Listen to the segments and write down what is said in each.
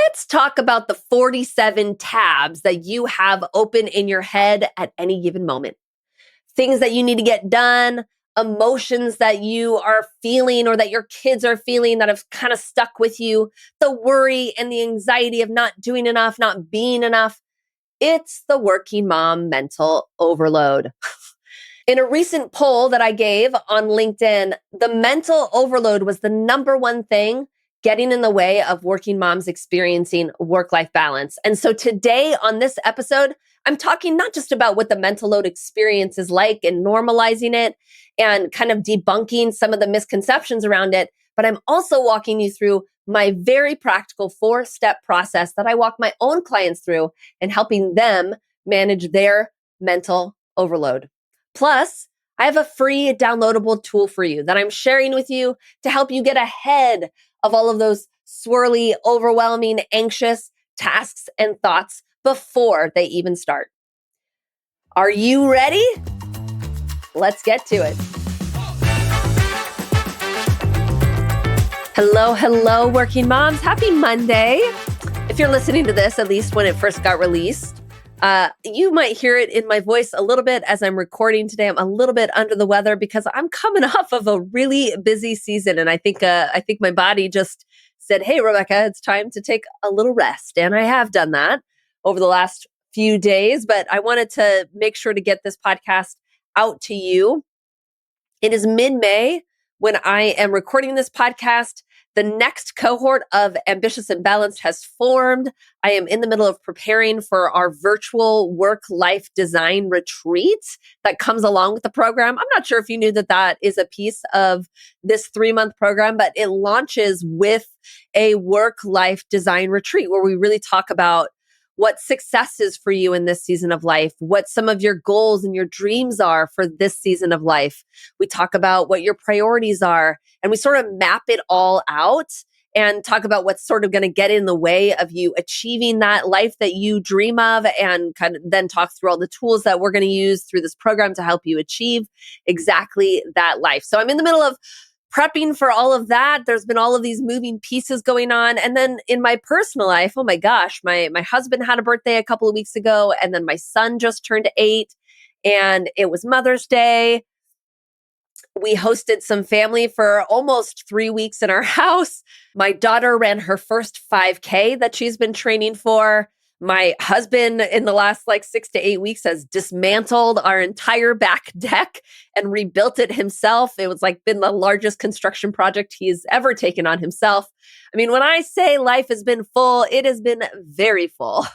Let's talk about the 47 tabs that you have open in your head at any given moment. Things that you need to get done, emotions that you are feeling or that your kids are feeling that have kind of stuck with you, the worry and the anxiety of not doing enough, not being enough. It's the working mom mental overload. In a recent poll that I gave on LinkedIn, the mental overload was the number one thing getting in the way of working moms experiencing work-life balance. And so today on this episode, I'm talking not just about what the mental load experience is like and normalizing it and kind of debunking some of the misconceptions around it, but I'm also walking you through my very practical 4-step process that I walk my own clients through and helping them manage their mental overload. Plus, I have a free downloadable tool for you that I'm sharing with you to help you get ahead of all of those swirly, overwhelming, anxious tasks and thoughts before they even start. Are you ready? Let's get to it. Hello, working moms. Happy Monday. If you're listening to this, at least when it first got released, you might hear it in my voice a little bit as I'm recording today. I'm a little bit under the weather because I'm coming off of a really busy season. And I think my body just said, hey, Rebecca, it's time to take a little rest. And I have done that over the last few days, but I wanted to make sure to get this podcast out to you. It is mid-May when I am recording this podcast. The next cohort of Ambitious and Balanced has formed. I am in the middle of preparing for our virtual work-life design retreat that comes along with the program. I'm not sure if you knew that that is a piece of this 3-month program, but it launches with a work-life design retreat where we really talk about what success is for you in this season of life, what some of your goals and your dreams are for this season of life. We talk about what your priorities are, and we sort of map it all out and talk about what's sort of going to get in the way of you achieving that life that you dream of, and kind of then talk through all the tools that we're going to use through this program to help you achieve exactly that life. So I'm in the middle of prepping for all of that. There's been all of these moving pieces going on. And then in my personal life, oh my gosh, my husband had a birthday a couple of weeks ago, and then my son just turned 8, and it was Mother's Day. We hosted some family for almost 3 weeks in our house. My daughter ran her first 5K that she's been training for. My husband in the last 6 to 8 weeks has dismantled our entire back deck and rebuilt it himself. It was been the largest construction project he's ever taken on himself. I mean, when I say life has been full, it has been very full.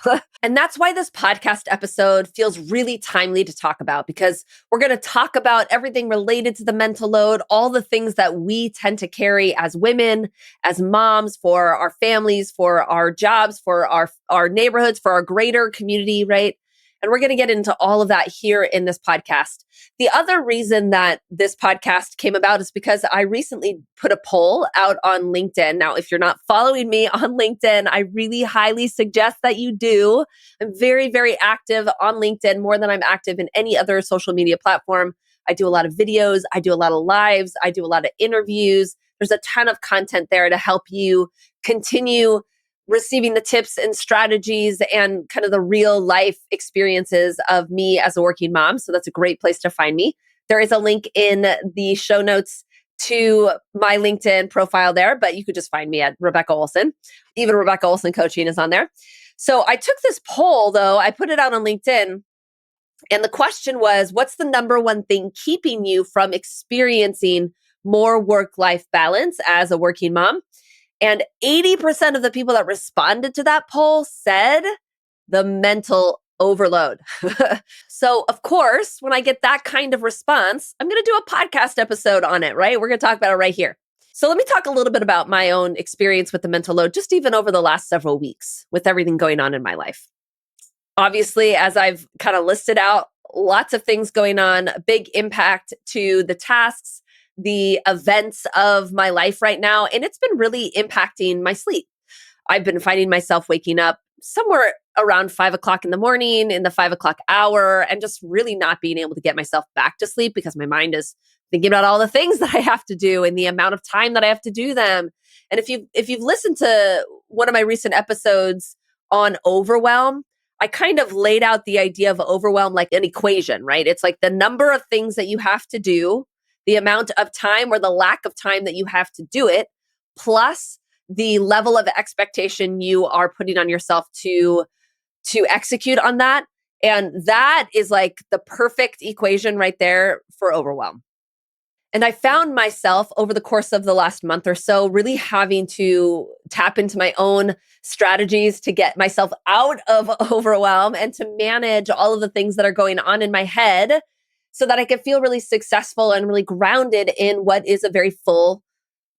And that's why this podcast episode feels really timely to talk about, because we're going to talk about everything related to the mental load, all the things that we tend to carry as women, as moms, for our families, for our jobs, for our neighborhoods, for our greater community, right? And we're going to get into all of that here in this podcast. The other reason that this podcast came about is because I recently put a poll out on LinkedIn. Now, if you're not following me on LinkedIn, I really highly suggest that you do. I'm very, very active on LinkedIn, more than I'm active in any other social media platform. I do a lot of videos. I do a lot of lives. I do a lot of interviews. There's a ton of content there to help you continue receiving the tips and strategies and kind of the real life experiences of me as a working mom. So that's a great place to find me. There is a link in the show notes to my LinkedIn profile there, but you could just find me at Rebecca Olson. Even Rebecca Olson Coaching is on there. So I took this poll though, I put it out on LinkedIn, and the question was, what's the number one thing keeping you from experiencing more work-life balance as a working mom? And 80% of the people that responded to that poll said the mental overload. So, of course, when I get that kind of response, I'm going to do a podcast episode on it, right? We're going to talk about it right here. So let me talk a little bit about my own experience with the mental load, just even over the last several weeks with everything going on in my life. Obviously, as I've kind of listed out, lots of things going on, a big impact to the tasks, the events of my life right now, and it's been really impacting my sleep. I've been finding myself waking up somewhere around 5 o'clock in the morning, in the 5 o'clock hour, and just really not being able to get myself back to sleep because my mind is thinking about all the things that I have to do and the amount of time that I have to do them. And if you've listened to one of my recent episodes on overwhelm, I kind of laid out the idea of overwhelm like an equation, right? It's like the number of things that you have to do, the amount of time or the lack of time that you have to do it, plus the level of expectation you are putting on yourself to execute on that. And that is like the perfect equation right there for overwhelm. And I found myself over the course of the last month or so really having to tap into my own strategies to get myself out of overwhelm and to manage all of the things that are going on in my head so that I can feel really successful and really grounded in what is a very full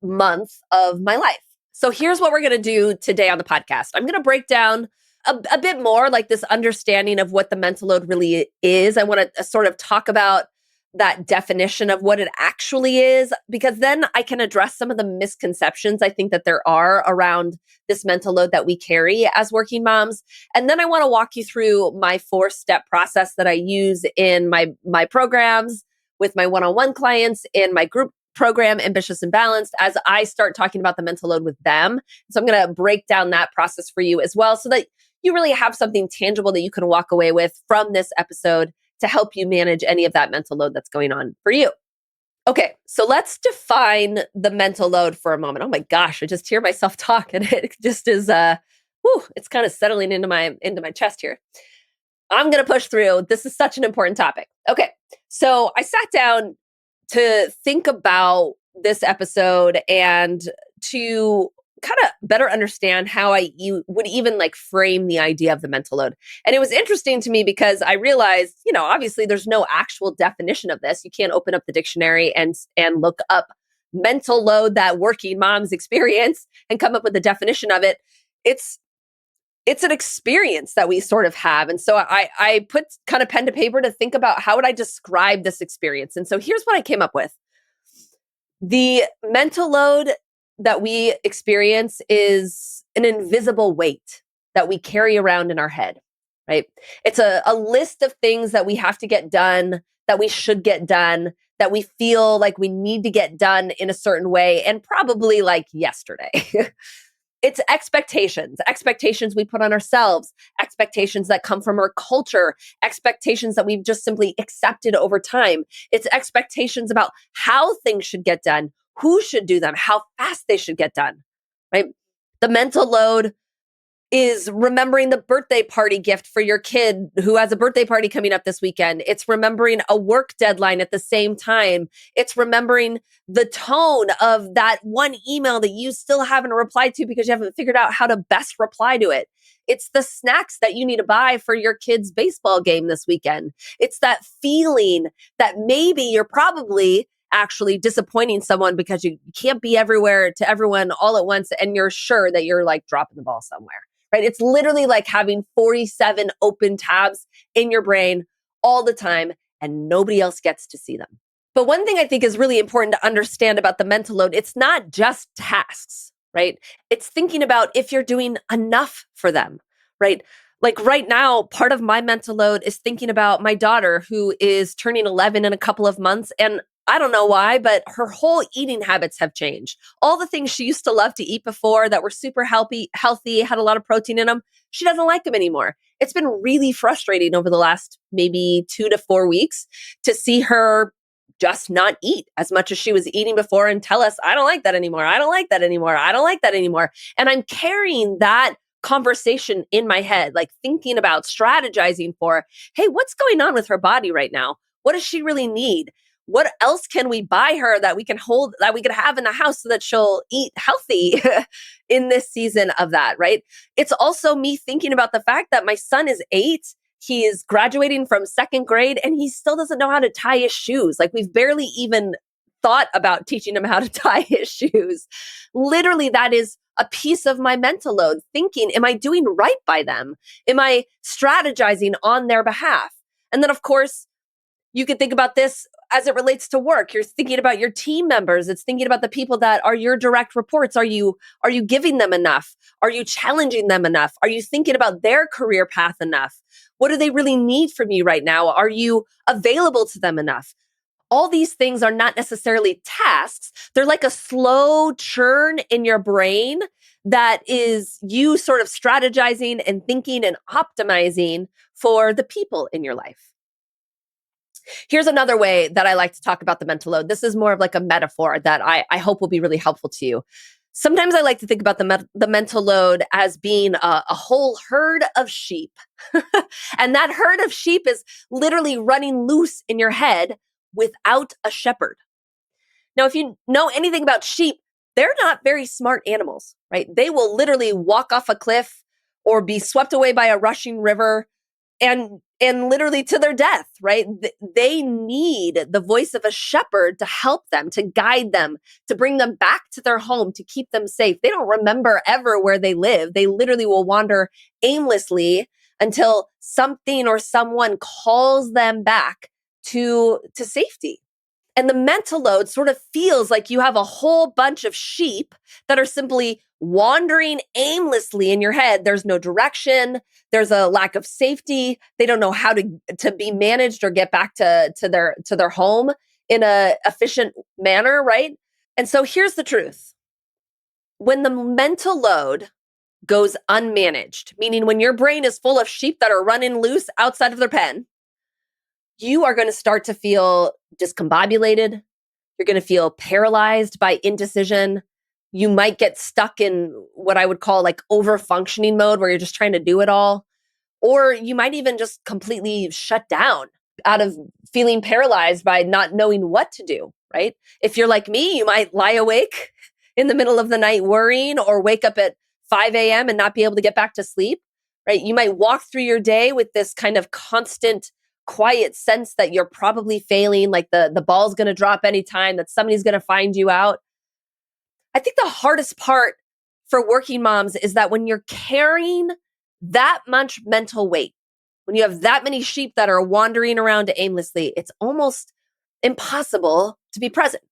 month of my life. So here's what we're going to do today on the podcast. I'm going to break down a bit more like this understanding of what the mental load really is. I want to sort of talk about that definition of what it actually is, because then I can address some of the misconceptions I think that there are around this mental load that we carry as working moms. And then I want to walk you through my 4-step process that I use in my programs with my one-on-one clients, in my group program, Ambitious and Balanced, as I start talking about the mental load with them. So I'm going to break down that process for you as well so that you really have something tangible that you can walk away with from this episode to help you manage any of that mental load that's going on for you. Okay, so let's define the mental load for a moment. Oh my gosh, I just hear myself talk and it just is it's kind of settling into my chest here. I'm going to push through. This is such an important topic. Okay, so I sat down to think about this episode and to kind of better understand how you would even like frame the idea of the mental load. And it was interesting to me because I realized, obviously there's no actual definition of this. You can't open up the dictionary and look up mental load that working moms experience and come up with a definition of it. It's an experience that we sort of have. And so I put kind of pen to paper to think about how would I describe this experience. And so here's what I came up with. The mental load that we experience is an invisible weight that we carry around in our head, right? It's a list of things that we have to get done, that we should get done, that we feel like we need to get done in a certain way, and probably like yesterday. It's expectations we put on ourselves, expectations that come from our culture, expectations that we've just simply accepted over time. It's expectations about how things should get done, who should do them, how fast they should get done, right? The mental load is remembering the birthday party gift for your kid who has a birthday party coming up this weekend. It's remembering a work deadline at the same time. It's remembering the tone of that one email that you still haven't replied to because you haven't figured out how to best reply to it. It's the snacks that you need to buy for your kid's baseball game this weekend. It's that feeling that maybe you're probably actually disappointing someone because you can't be everywhere to everyone all at once and you're sure that you're like dropping the ball somewhere. Right? It's literally like having 47 open tabs in your brain all the time and nobody else gets to see them. But one thing I think is really important to understand about the mental load, it's not just tasks, right? It's thinking about if you're doing enough for them, right? Like right now, part of my mental load is thinking about my daughter who is turning 11 in a couple of months. And I don't know why, but her whole eating habits have changed. All the things she used to love to eat before that were super healthy, had a lot of protein in them, she doesn't like them anymore. It's been really frustrating over the last maybe 2 to 4 weeks to see her just not eat as much as she was eating before and tell us, I don't like that anymore. I don't like that anymore. I don't like that anymore. And I'm carrying that conversation in my head, like thinking about strategizing for, hey, what's going on with her body right now? What does she really need? What else can we buy her that we can hold, that we could have in the house so that she'll eat healthy in this season of that, right? It's also me thinking about the fact that my son is 8. He is graduating from 2nd grade and he still doesn't know how to tie his shoes. Like we've barely even thought about teaching him how to tie his shoes. Literally, that is a piece of my mental load, thinking, am I doing right by them? Am I strategizing on their behalf? And then, of course, you can think about this as it relates to work. You're thinking about your team members. It's thinking about the people that are your direct reports. Are you giving them enough? Are you challenging them enough? Are you thinking about their career path enough? What do they really need from you right now? Are you available to them enough? all these things are not necessarily tasks. They're like a slow churn in your brain that is you sort of strategizing and thinking and optimizing for the people in your life. Here's another way that I like to talk about the mental load. This is more of like a metaphor that I hope will be really helpful to you. Sometimes I like to think about the mental load as being a whole herd of sheep. And that herd of sheep is literally running loose in your head without a shepherd. Now, if you know anything about sheep, they're not very smart animals, right? They will literally walk off a cliff or be swept away by a rushing river and literally to their death, right? They need the voice of a shepherd to help them, to guide them, to bring them back to their home, to keep them safe. They don't remember ever where they live. They literally will wander aimlessly until something or someone calls them back to safety. And the mental load sort of feels like you have a whole bunch of sheep that are simply wandering aimlessly in your head. There's no direction. There's a lack of safety. They don't know how to be managed or get back to their home in a efficient manner, right? And so here's the truth. When the mental load goes unmanaged, meaning when your brain is full of sheep that are running loose outside of their pen, you are going to start to feel discombobulated. You're going to feel paralyzed by indecision. You might get stuck in what I would call like over functioning mode where you're just trying to do it all. Or you might even just completely shut down out of feeling paralyzed by not knowing what to do, right? If you're like me, you might lie awake in the middle of the night worrying or wake up at 5 a.m. and not be able to get back to sleep, right? You might walk through your day with this kind of constant quiet sense that you're probably failing, like the ball's going to drop anytime, that somebody's going to find you out. I think the hardest part for working moms is that when you're carrying that much mental weight, when you have that many sheep that are wandering around aimlessly, it's almost impossible to be present,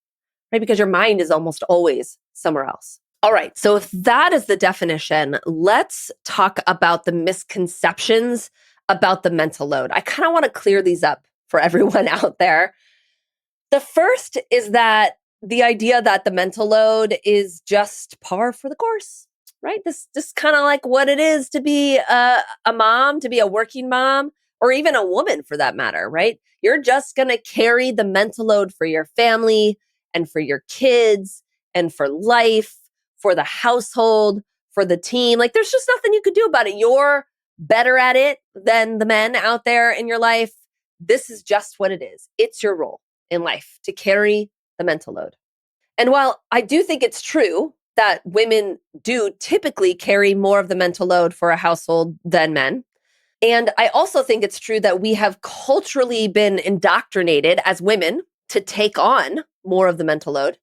right? Because your mind is almost always somewhere else. All right. So if that is the definition, let's talk about the misconceptions about the mental load. I kind of want to clear these up for everyone out there. The first is that the idea that the mental load is just par for the course, right? This just kind of like what it is to be a mom, to be a working mom, or even a woman for that matter, right? You're just going to carry the mental load for your family and for your kids and for life, for the household, for the team. Like there's just nothing you could do about it. You're better at it than the men out there in your life. This is just what it is. It's your role in life to carry the mental load. And while I do think it's true that women do typically carry more of the mental load for a household than men, and I also think it's true that we have culturally been indoctrinated as women to take on more of the mental load,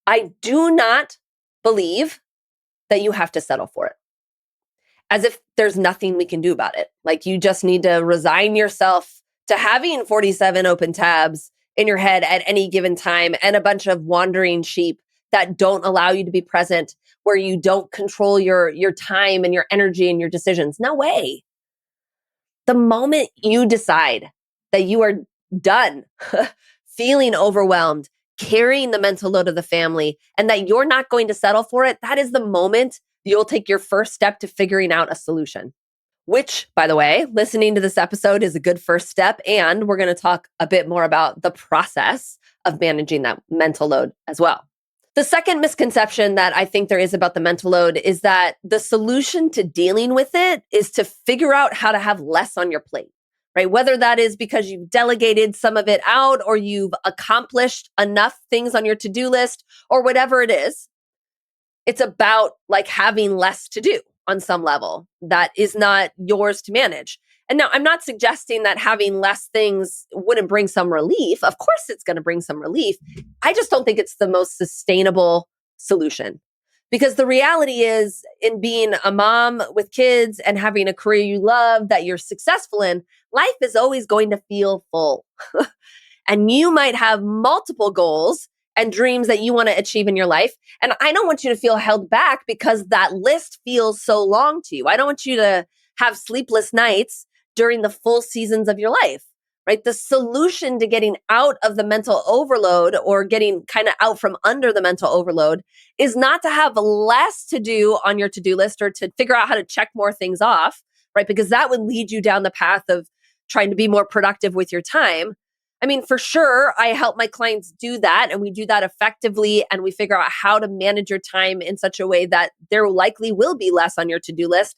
I do not believe that you have to settle for it. As if there's nothing we can do about it. Like you just need to resign yourself to having 47 open tabs in your head at any given time and a bunch of wandering sheep that don't allow you to be present, where you don't control your time and your energy and your decisions. No way. The moment you decide that you are done feeling overwhelmed, carrying the mental load of the family, and that you're not going to settle for it, that is the moment you'll take your first step to figuring out a solution. Which, by the way, listening to this episode is a good first step. And we're going to talk a bit more about the process of managing that mental load as well. The second misconception that I think there is about the mental load is that the solution to dealing with it is to figure out how to have less on your plate, right? Whether that is because you've delegated some of it out or you've accomplished enough things on your to-do list or whatever it is, it's about like having less to do on some level that is not yours to manage. And now I'm not suggesting that having less things wouldn't bring some relief. Of course, it's going to bring some relief. I just don't think it's the most sustainable solution. Because the reality is, in being a mom with kids and having a career you love that you're successful in, life is always going to feel full. And you might have multiple goals and dreams that you want to achieve in your life. And I don't want you to feel held back because that list feels so long to you. I don't want you to have sleepless nights during the full seasons of your life, right? The solution to getting out of the mental overload or getting kind of out from under the mental overload is not to have less to do on your to-do list or to figure out how to check more things off, right? Because that would lead you down the path of trying to be more productive with your time. I mean, for sure, I help my clients do that and we do that effectively and we figure out how to manage your time in such a way that there likely will be less on your to-do list.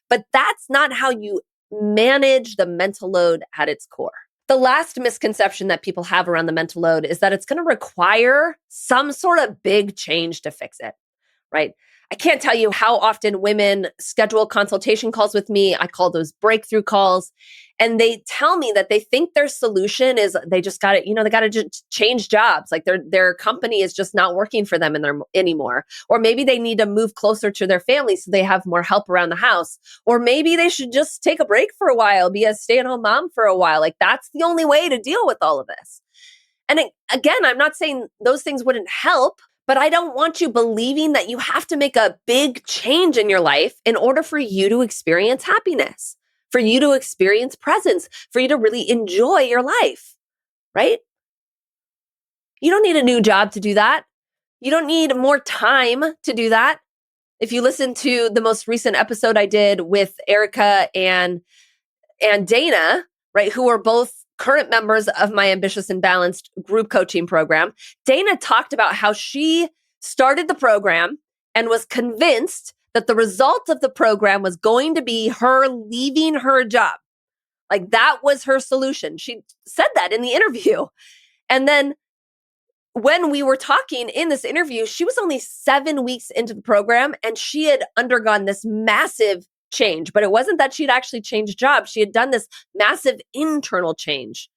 But that's not how you manage the mental load at its core. The last misconception that people have around the mental load is that it's going to require some sort of big change to fix it, right? I can't tell you how often women schedule consultation calls with me. I call those breakthrough calls. And they tell me that they think their solution is they just got to, they got to just change jobs. Like their company is just not working for them anymore. Or maybe they need to move closer to their family so they have more help around the house. Or maybe they should just take a break for a while, be a stay-at-home mom for a while. Like that's the only way to deal with all of this. And again, I'm not saying those things wouldn't help, but I don't want you believing that you have to make a big change in your life in order for you to experience happiness, for you to experience presence, for you to really enjoy your life, right? You don't need a new job to do that. You don't need more time to do that. If you listen to the most recent episode I did with Erica and Dana, right, who are both current members of my Ambitious and Balanced group coaching program, Dana talked about how she started the program and was convinced that the result of the program was going to be her leaving her job. Like that was her solution. She said that in the interview. And then when we were talking in this interview, she was only 7 weeks into the program and she had undergone this massive change. But it wasn't that she'd actually changed jobs. She had done this massive internal change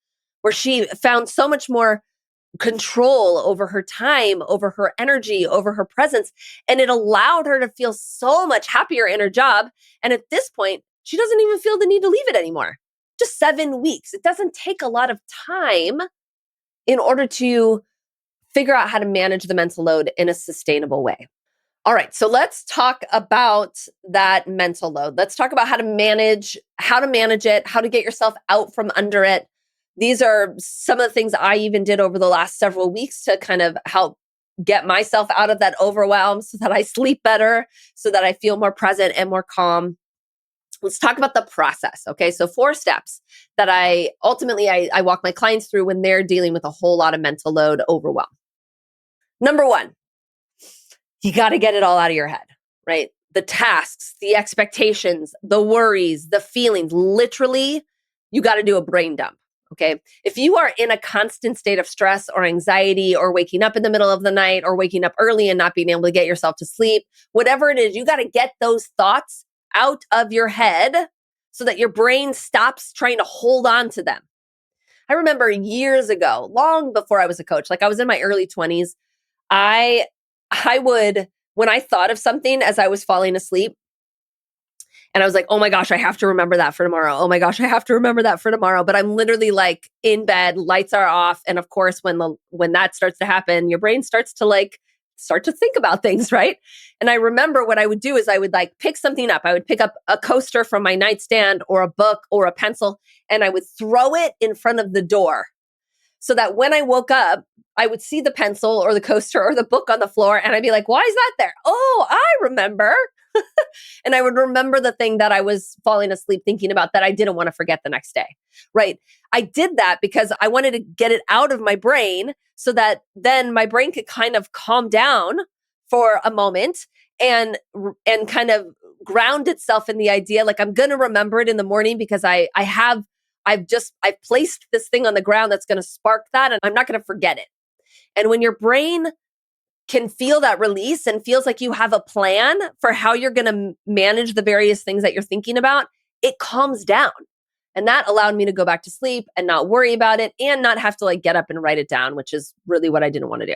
where she found so much more control over her time, over her energy, over her presence. And it allowed her to feel so much happier in her job. And at this point, she doesn't even feel the need to leave it anymore. Just 7 weeks. It doesn't take a lot of time in order to figure out how to manage the mental load in a sustainable way. All right, so let's talk about that mental load. Let's talk about how to manage it, how to get yourself out from under it. These are some of the things I even did over the last several weeks to kind of help get myself out of that overwhelm so that I sleep better, so that I feel more present and more calm. Let's talk about the process. Okay. So 4 steps that I walk my clients through when they're dealing with a whole lot of mental load overwhelm. Number 1, you got to get it all out of your head, right? The tasks, the expectations, the worries, the feelings, literally, you got to do a brain dump. Okay. If you are in a constant state of stress or anxiety or waking up in the middle of the night or waking up early and not being able to get yourself to sleep, whatever it is, you got to get those thoughts out of your head so that your brain stops trying to hold on to them. I remember years ago, long before I was a coach, like I was in my early 20s, I would, when I thought of something as I was falling asleep, and I was like, oh my gosh, I have to remember that for tomorrow. Oh my gosh, I have to remember that for tomorrow. But I'm literally like in bed, lights are off. And of course, when that starts to happen, your brain starts to think about things, right? And I remember what I would do is I would like pick something up. I would pick up a coaster from my nightstand or a book or a pencil, and I would throw it in front of the door so that when I woke up, I would see the pencil or the coaster or the book on the floor and I'd be like, why is that there? Oh, I remember. And I would remember the thing that I was falling asleep thinking about that I didn't want to forget the next day, right? I did that because I wanted to get it out of my brain so that then my brain could kind of calm down for a moment and kind of ground itself in the idea like I'm going to remember it in the morning because I've placed this thing on the ground that's going to spark that and I'm not going to forget it. And when your brain can feel that release and feels like you have a plan for how you're going to manage the various things that you're thinking about, it calms down. And that allowed me to go back to sleep and not worry about it and not have to like get up and write it down, which is really what I didn't want to do.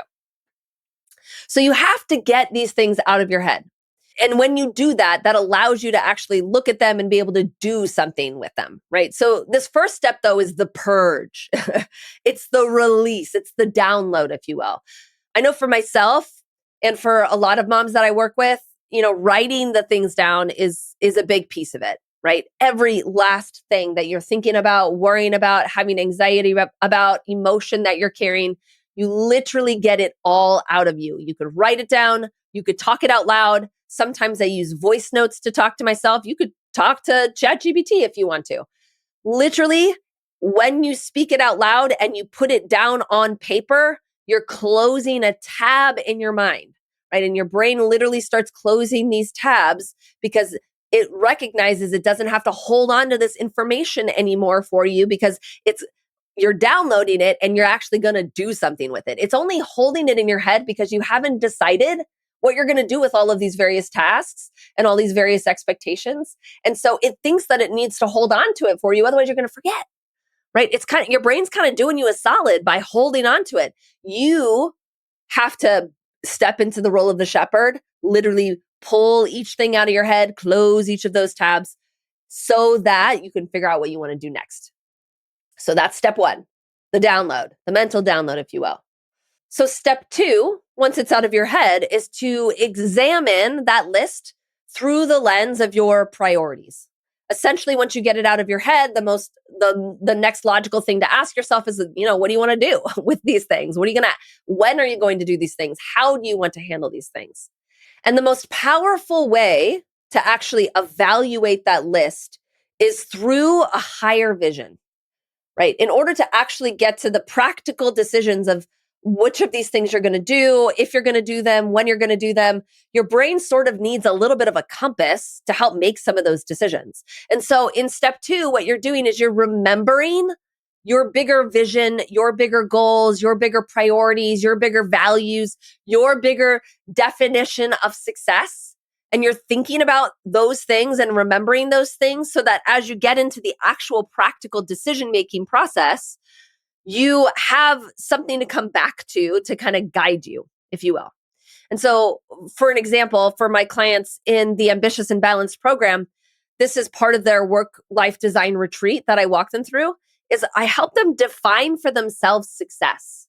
So you have to get these things out of your head. And when you do that, that allows you to actually look at them and be able to do something with them, right? So this first step though is the purge. It's the release. It's the download, if you will. I know for myself and for a lot of moms that I work with, writing the things down is a big piece of it, right? Every last thing that you're thinking about, worrying about, having anxiety about, emotion that you're carrying, you literally get it all out of you. You could write it down, you could talk it out loud. Sometimes I use voice notes to talk to myself. You could talk to ChatGPT if you want to. Literally, when you speak it out loud and you put it down on paper, you're closing a tab in your mind, right? And your brain literally starts closing these tabs because it recognizes it doesn't have to hold on to this information anymore for you because you're downloading it and you're actually going to do something with it. It's only holding it in your head because you haven't decided what you're going to do with all of these various tasks and all these various expectations. And so it thinks that it needs to hold on to it for you. Otherwise, you're going to forget, right? It's kind of, your brain's kind of doing you a solid by holding on to it. You have to step into the role of the shepherd, literally pull each thing out of your head, close each of those tabs so that you can figure out what you want to do next. So that's step one, the download, the mental download, if you will. So step two, once it's out of your head, is to examine that list through the lens of your priorities. Essentially, once you get it out of your head, the next logical thing to ask yourself is, what do you want to do with these things? When are you going to do these things? How do you want to handle these things? And the most powerful way to actually evaluate that list is through a higher vision, right? In order to actually get to the practical decisions of which of these things you're going to do, if you're going to do them, when you're going to do them, your brain sort of needs a little bit of a compass to help make some of those decisions. And so in step two, what you're doing is you're remembering your bigger vision, your bigger goals, your bigger priorities, your bigger values, your bigger definition of success. And you're thinking about those things and remembering those things so that as you get into the actual practical decision-making process, you have something to come back to kind of guide you, if you will. And so, for an example, for my clients in the Ambitious and Balanced program, this is part of their work-life design retreat that I walk them through, is I help them define for themselves success.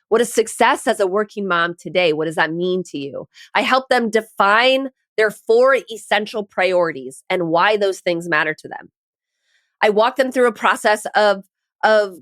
What is success as a working mom today? What does that mean to you? I help them define their 4 essential priorities and why those things matter to them. I walk them through a process of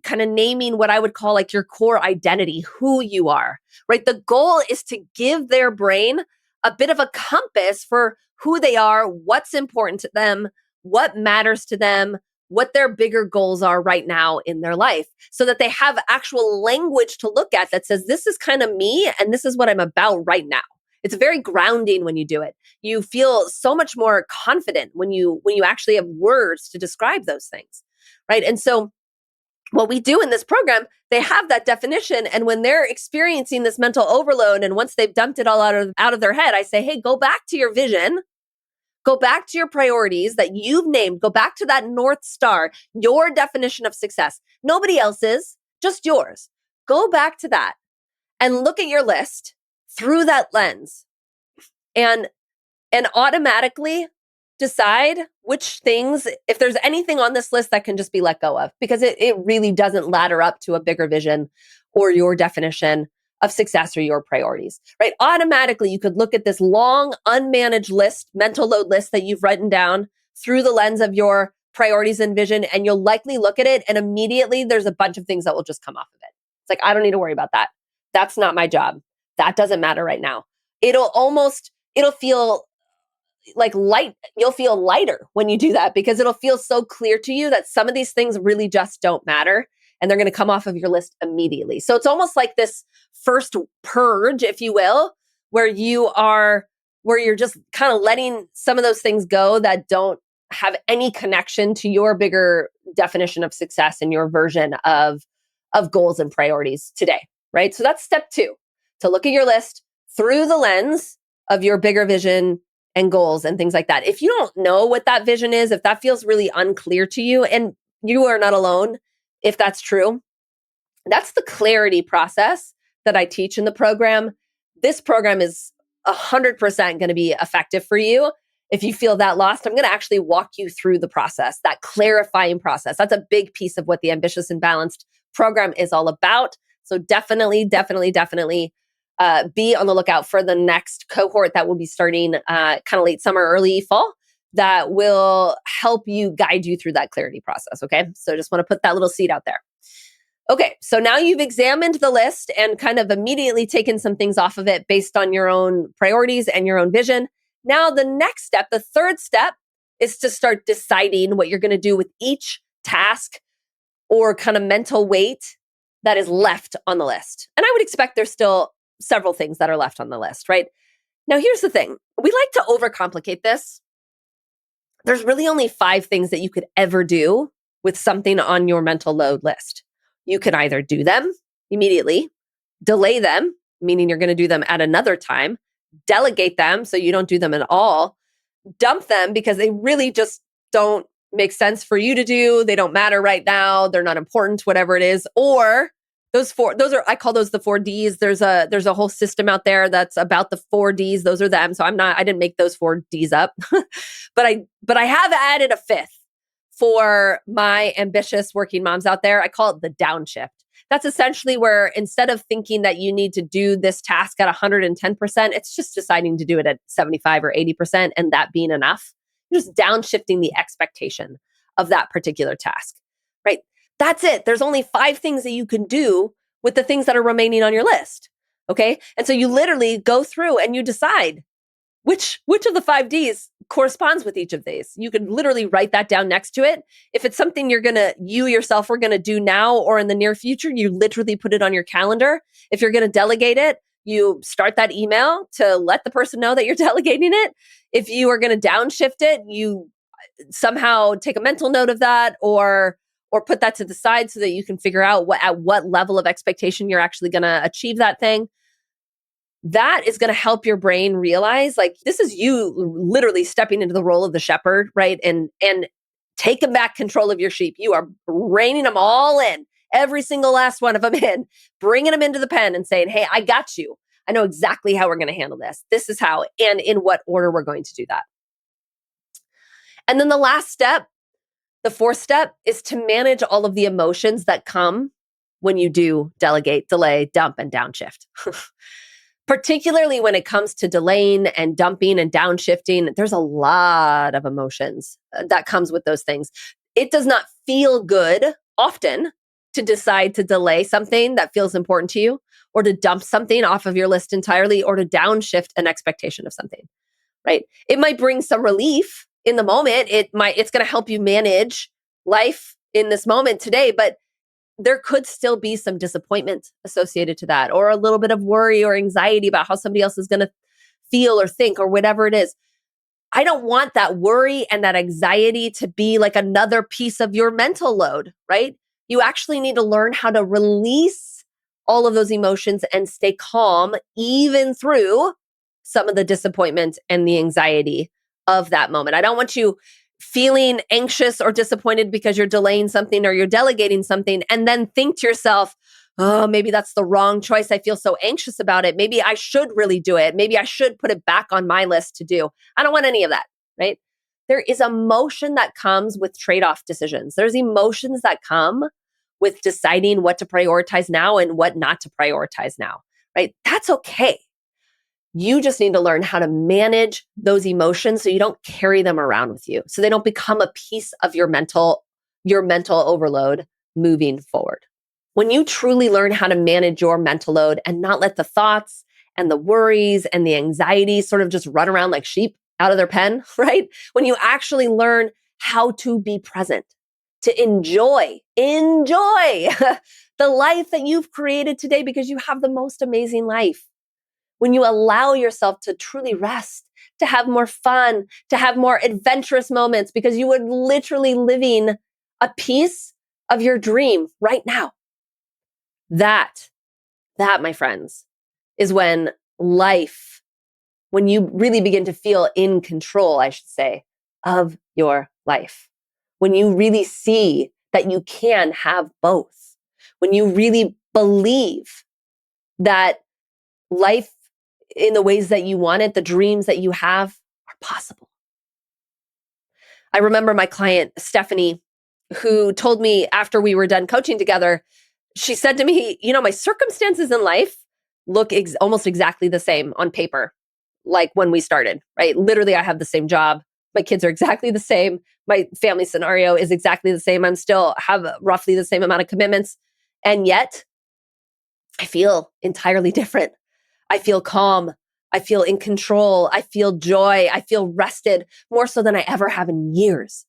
kind of naming what I would call like your core identity, who you are, right? The goal is to give their brain a bit of a compass for who they are, what's important to them, what matters to them, what their bigger goals are right now in their life, so that they have actual language to look at that says, this is kind of me and this is what I'm about right now. It's very grounding when you do it. You feel so much more confident when you actually have words to describe those things, right? And so what we do in this program, they have that definition. And when they're experiencing this mental overload, and once they've dumped it all out of their head, I say, hey, go back to your vision, go back to your priorities that you've named, go back to that North Star, your definition of success. Nobody else's, just yours. Go back to that and look at your list through that lens and automatically decide which things, if there's anything on this list that can just be let go of, because it really doesn't ladder up to a bigger vision or your definition of success or your priorities, right? Automatically, you could look at this long, unmanaged list, mental load list that you've written down through the lens of your priorities and vision, and you'll likely look at it and immediately there's a bunch of things that will just come off of it. It's like, I don't need to worry about that. That's not my job. That doesn't matter right now. It'll feel like light. You'll feel lighter when you do that because it'll feel so clear to you that some of these things really just don't matter and they're going to come off of your list immediately. So it's almost like this first purge, if you will, where you're just kind of letting some of those things go that don't have any connection to your bigger definition of success and your version of goals and priorities today, right? So that's step 2, to look at your list through the lens of your bigger vision and goals and things like that. If you don't know what that vision is, if that feels really unclear to you, and you are not alone if that's true, that's the clarity process that I teach in the program. This program is 100% going to be effective for you. If you feel that lost, I'm going to actually walk you through the process, that clarifying process. That's a big piece of what the Ambitious and Balanced program is all about. So definitely be on the lookout for the next cohort that will be starting kind of late summer, early fall. that will help you guide you through that clarity process. Okay. So just want to put that little seed out there. Okay. So now you've examined the list and kind of immediately taken some things off of it based on your own priorities and your own vision. Now, the next step, the third step, is to start deciding what you're going to do with each task or kind of mental weight that is left on the list. And I would expect there's still several things that are left on the list, right? Now, here's the thing. We like to overcomplicate this. There's really only 5 things that you could ever do with something on your mental load list. You can either do them immediately, delay them, meaning you're going to do them at another time, delegate them so you don't do them at all, dump them because they really just don't make sense for you to do. They don't matter right now. They're not important, whatever it is. Or those are, I call those the 4 Ds. There's a whole system out there that's about the 4 Ds. Those are them. So I didn't make those 4 Ds up, but I have added a 5th for my ambitious working moms out there. I call it the downshift. That's essentially where instead of thinking that you need to do this task at 110%, it's just deciding to do it at 75 or 80% and that being enough. You're just downshifting the expectation of that particular task, right? That's it. There's only 5 things that you can do with the things that are remaining on your list. Okay. And so you literally go through and you decide which of the 5 Ds corresponds with each of these. You could literally write that down next to it. If it's something you yourself are going to do now or in the near future, you literally put it on your calendar. If you're going to delegate it, you start that email to let the person know that you're delegating it. If you are going to downshift it, you somehow take a mental note of that or put that to the side so that you can figure out at what level of expectation you're actually going to achieve that thing. That is going to help your brain realize like this is you literally stepping into the role of the shepherd, right? And taking back control of your sheep. You are reining them all in, every single last one of them in, bringing them into the pen and saying, hey, I got you. I know exactly how we're going to handle this. This is how and in what order we're going to do that. And then the last step, the 4th step, is to manage all of the emotions that come when you do delegate, delay, dump, and downshift. Particularly when it comes to delaying and dumping and downshifting, there's a lot of emotions that comes with those things. It does not feel good often to decide to delay something that feels important to you or to dump something off of your list entirely or to downshift an expectation of something, right? It might bring some relief in the moment. It's going to help you manage life in this moment today, but there could still be some disappointment associated to that or a little bit of worry or anxiety about how somebody else is going to feel or think or whatever it is. I don't want that worry and that anxiety to be like another piece of your mental load, right? You actually need to learn how to release all of those emotions and stay calm even through some of the disappointment and the anxiety of that moment. I don't want you feeling anxious or disappointed because you're delaying something or you're delegating something and then think to yourself, oh, maybe that's the wrong choice. I feel so anxious about it. Maybe I should really do it. Maybe I should put it back on my list to do. I don't want any of that, right? There is emotion that comes with trade-off decisions. There's emotions that come with deciding what to prioritize now and what not to prioritize now, right? That's okay. You just need to learn how to manage those emotions so you don't carry them around with you, so they don't become a piece of your mental overload moving forward. When you truly learn how to manage your mental load and not let the thoughts and the worries and the anxiety sort of just run around like sheep out of their pen, right? When you actually learn how to be present, to enjoy the life that you've created today because you have the most amazing life. When you allow yourself to truly rest, to have more fun, to have more adventurous moments because you are literally living a piece of your dream right now. That, my friends, is when you really begin to feel in control, I should say, of your life. When you really see that you can have both. When you really believe that life in the ways that you want it, the dreams that you have are possible. I remember my client, Stephanie, who told me after we were done coaching together, she said to me, my circumstances in life look almost exactly the same on paper, like when we started, right? Literally, I have the same job, My kids are exactly the same. My family scenario is exactly the same. I'm still have roughly the same amount of commitments. And yet I feel entirely different. I feel calm. I feel in control. I feel joy. I feel rested more so than I ever have in years.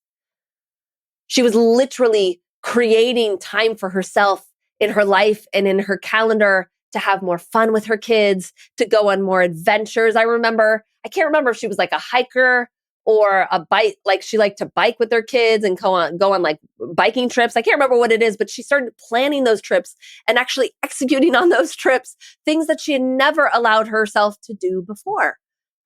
She was literally creating time for herself in her life and in her calendar to have more fun with her kids, to go on more adventures. I can't remember if she was like a hiker or a bike, like she liked to bike with their kids and go on like biking trips. I can't remember what it is, but she started planning those trips and actually executing on those trips, things that she had never allowed herself to do before.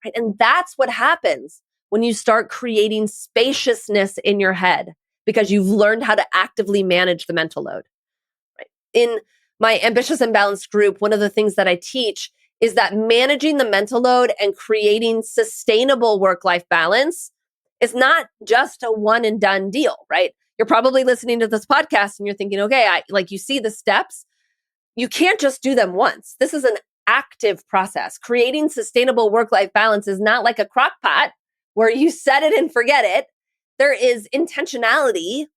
Right? And that's what happens when you start creating spaciousness in your head because you've learned how to actively manage the mental load. Right? In my Ambitious and Balanced group, one of the things that I teach is that managing the mental load and creating sustainable work-life balance is not just a one and done deal, right? You're probably listening to this podcast and you're thinking, okay, you see the steps. You can't just do them once. This is an active process. Creating sustainable work-life balance is not like a crock pot where you set it and forget it. There is intentionality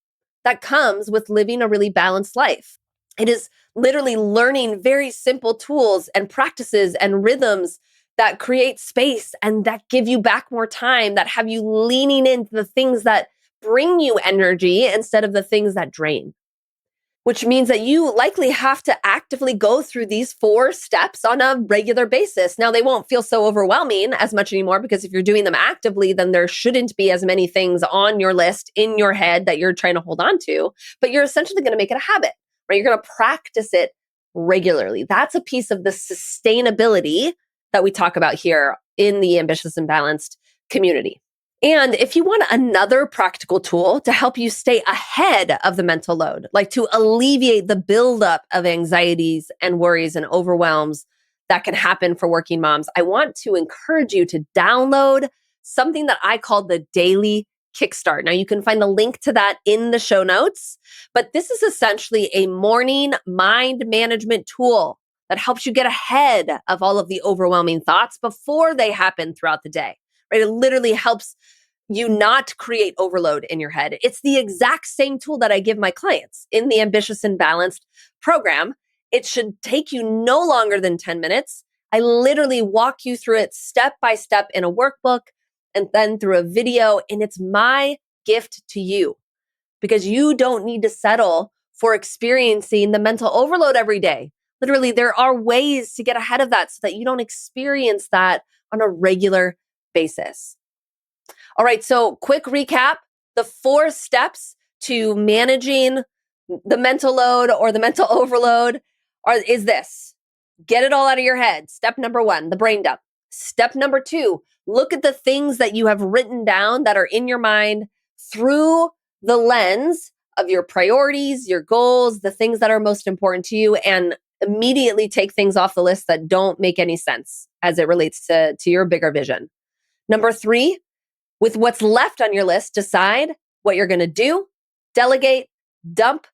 that comes with living a really balanced life. It is literally learning very simple tools and practices and rhythms that create space and that give you back more time, that have you leaning into the things that bring you energy instead of the things that drain. Which means that you likely have to actively go through these 4 steps on a regular basis. Now, they won't feel so overwhelming as much anymore because if you're doing them actively, then there shouldn't be as many things on your list in your head that you're trying to hold on to, but you're essentially going to make it a habit, right? You're going to practice it regularly. That's a piece of the sustainability that we talk about here in the Ambitious and Balanced community. And if you want another practical tool to help you stay ahead of the mental load, like to alleviate the buildup of anxieties and worries and overwhelms that can happen for working moms, I want to encourage you to download something that I call the Daily Kickstart. Now, you can find the link to that in the show notes, but this is essentially a morning mind management tool that helps you get ahead of all of the overwhelming thoughts before they happen throughout the day. Right? It literally helps you not create overload in your head. It's the exact same tool that I give my clients in the Ambitious and Balanced program. It should take you no longer than 10 minutes. I literally walk you through it step by step in a workbook and then through a video. And it's my gift to you because you don't need to settle for experiencing the mental overload every day. Literally, there are ways to get ahead of that so that you don't experience that on a regular basis. All right, so quick recap. The 4 steps to managing the mental load or the mental overload is this. Get it all out of your head. Step number 1, the brain dump. Step number 2, look at the things that you have written down that are in your mind through the lens of your priorities, your goals, the things that are most important to you, and immediately take things off the list that don't make any sense as it relates to your bigger vision. Number 3, with what's left on your list, decide what you're going to do, delegate, dump,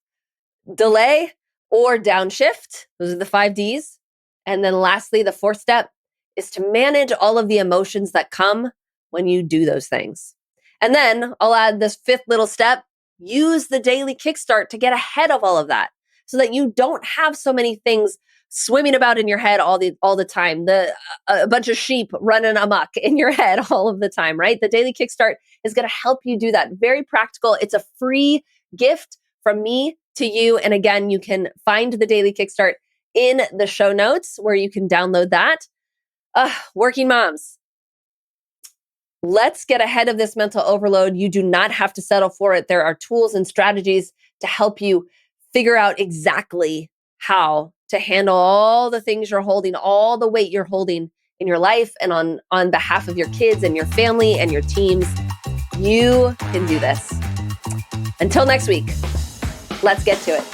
delay, or downshift. Those are the 5 Ds. And then lastly, the 4th step is to manage all of the emotions that come when you do those things. And then I'll add this 5th little step, use the Daily Kickstart to get ahead of all of that so that you don't have so many things swimming about in your head all the time, a bunch of sheep running amok in your head all of the time, right? The Daily Kickstart is going to help you do that. Very practical. It's a free gift from me to you. And again, you can find the Daily Kickstart in the show notes where you can download that. Working moms, let's get ahead of this mental overload. You do not have to settle for it. There are tools and strategies to help you figure out exactly how to handle all the things you're holding, all the weight you're holding in your life and on behalf of your kids and your family and your teams. You can do this. Until next week, let's get to it.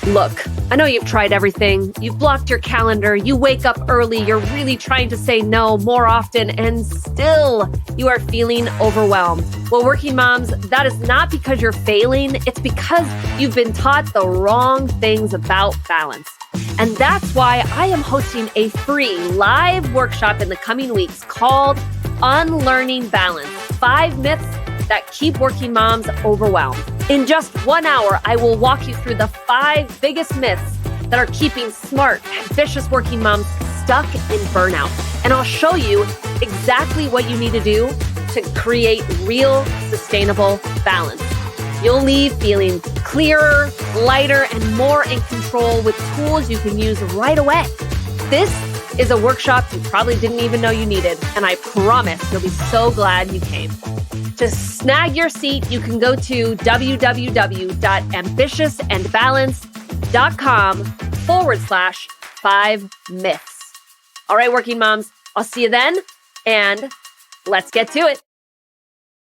Look, I know you've tried everything. You've blocked your calendar. You wake up early. You're really trying to say no more often, and still you are feeling overwhelmed. Well, working moms, that is not because you're failing. It's because you've been taught the wrong things about balance. And that's why I am hosting a free live workshop in the coming weeks called Unlearning Balance: 5 Myths that keep working moms overwhelmed. In just 1 hour, I will walk you through the 5 biggest myths that are keeping smart, ambitious working moms stuck in burnout. And I'll show you exactly what you need to do to create real, sustainable balance. You'll leave feeling clearer, lighter, and more in control with tools you can use right away. This is a workshop you probably didn't even know you needed, and I promise you'll be so glad you came. To snag your seat, you can go to www.ambitiousandbalanced.com/5 myths. All right, working moms, I'll see you then, and let's get to it.